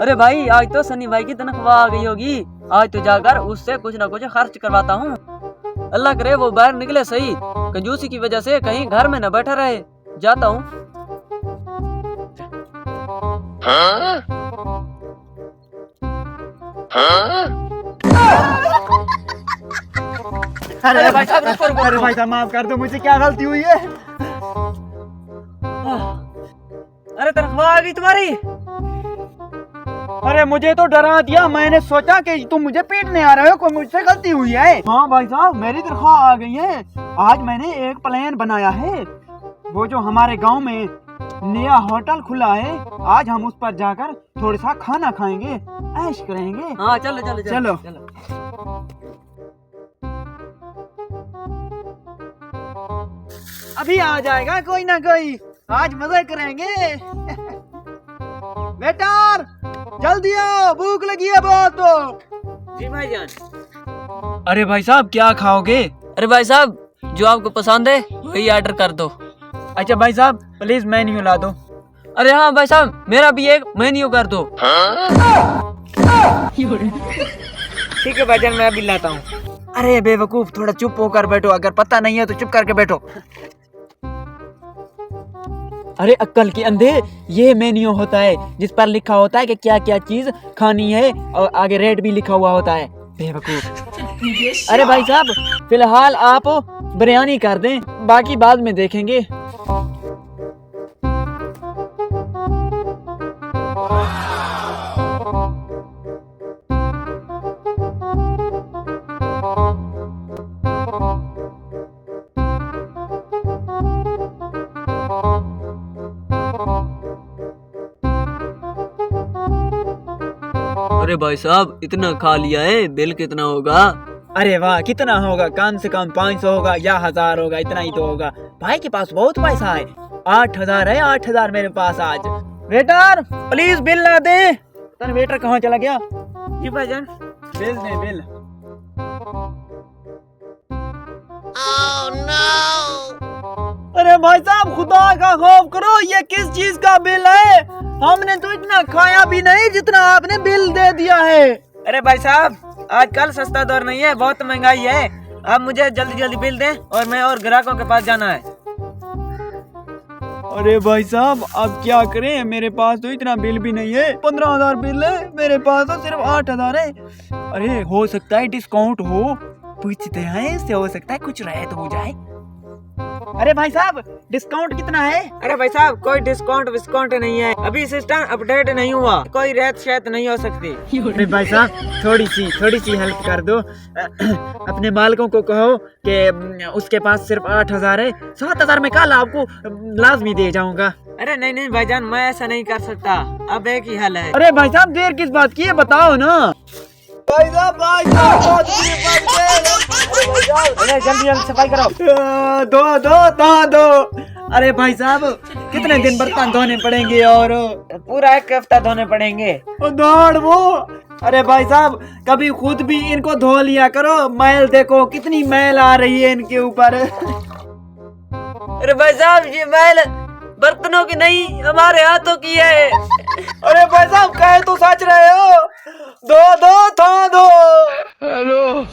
अरे भाई आज तो सनी भाई की तनख्वाह आ गई होगी। आज तो जाकर उससे कुछ ना कुछ खर्च करवाता हूँ। अल्लाह करे वो बाहर निकले सही, कंजूसी की वजह से कहीं घर में न बैठा रहे। जाता हूँ। अरे भाई साहब माफ कर दो, मुझसे क्या गलती हुई है? अरे तनख्वाह आ गई तुम्हारी। अरे मुझे तो डरा दिया, मैंने सोचा कि तुम मुझे पीटने आ रहे हो, कोई मुझसे गलती हुई है। हाँ भाई साहब मेरी तनख्वाह आ गई है। आज मैंने एक प्लान बनाया है, वो जो हमारे गांव में नया होटल खुला है, आज हम उस पर जाकर थोड़ा सा खाना खाएंगे, ऐश करेंगे। हाँ चलो चलो चलो, चलो। अभी आ जाएगा कोई ना कोई, आज मजे करेंगे। वेटर जल्दी आओ, भूख लगी है बहुत। तो जी भाईजान। अरे भाई साहब क्या खाओगे? अरे भाई साहब जो आपको पसंद है वही ऑर्डर कर दो। अच्छा भाई साहब प्लीज मेन्यू ला दो। अरे हाँ भाई साहब मेरा भी एक मेन्यू कर दो। ठीक है भाईजान मैं अभी लाता हूँ। अरे बेवकूफ थोड़ा चुप होकर बैठो, अगर पता नहीं है तो चुप करके बैठो। अरे अक्कल के अंधे, ये मेन्यू होता है जिस पर लिखा होता है कि क्या क्या चीज खानी है और आगे रेट भी लिखा हुआ होता है। बेवकूफ। अरे भाई साहब फिलहाल आप बिरयानी कर दें, बाकी बाद में देखेंगे। अरे भाई साहब इतना खा लिया है, बिल कितना होगा? अरे वाह कितना होगा, कम से कम 500 होगा या 1000 होगा, इतना ही तो होगा। भाई के पास बहुत पैसा है, 8000 है, 8000 मेरे पास आज। वेटर प्लीज बिल ला दे। तर वेटर कहाँ चला गया? जी भाईजान। बिल दे बिल। अरे भाई साहब खुदा का खौफ करो, ये किस चीज का बिल है? हमने तो इतना खाया भी नहीं जितना आपने बिल दे दिया है। अरे भाई साहब आजकल सस्ता दौर नहीं है, बहुत महंगाई है। आप मुझे जल्दी जल्दी बिल दें और मैं और ग्राहकों के पास जाना है। अरे भाई साहब अब क्या करें, मेरे पास तो इतना बिल भी नहीं है। 15000 बिल है, मेरे पास तो सिर्फ 8000 है। अरे हो सकता है डिस्काउंट हो, पूछते हैं इससे, हो सकता है कुछ राहत हो जाए। अरे भाई साहब डिस्काउंट कितना है? अरे भाई साहब कोई डिस्काउंट विस्काउंट नहीं है, अभी सिस्टम अपडेट नहीं हुआ, कोई रेट शायद नहीं हो सकती। अरे भाई साहब थोड़ी सी हेल्प कर दो। अपने मालिकों को कहो कि उसके पास सिर्फ 8000 है, 7000 में कल आपको लाजमी दे जाऊंगा। अरे नहीं नहीं भाईजान मैं ऐसा नहीं कर सकता, अब एक ही हल है। अरे भाई साहब देर किस बात की है, बताओ ना। भाई साहब अरे जल्दी जल्दी सफाई करो। दो। अरे भाई साहब कितने दिन बर्तन धोने पड़ेंगे? और पूरा एक हफ्ता धोने पड़ेंगे। दौड़ वो। अरे भाई साहब कभी खुद भी इनको धो लिया करो, मैल देखो कितनी मैल आ रही है इनके ऊपर। अरे भाई साहब ये मैल बर्तनों की नहीं हमारे हाथों की है। अरे भाई साहब कहे तो सच रहे हो। दो। हेलो।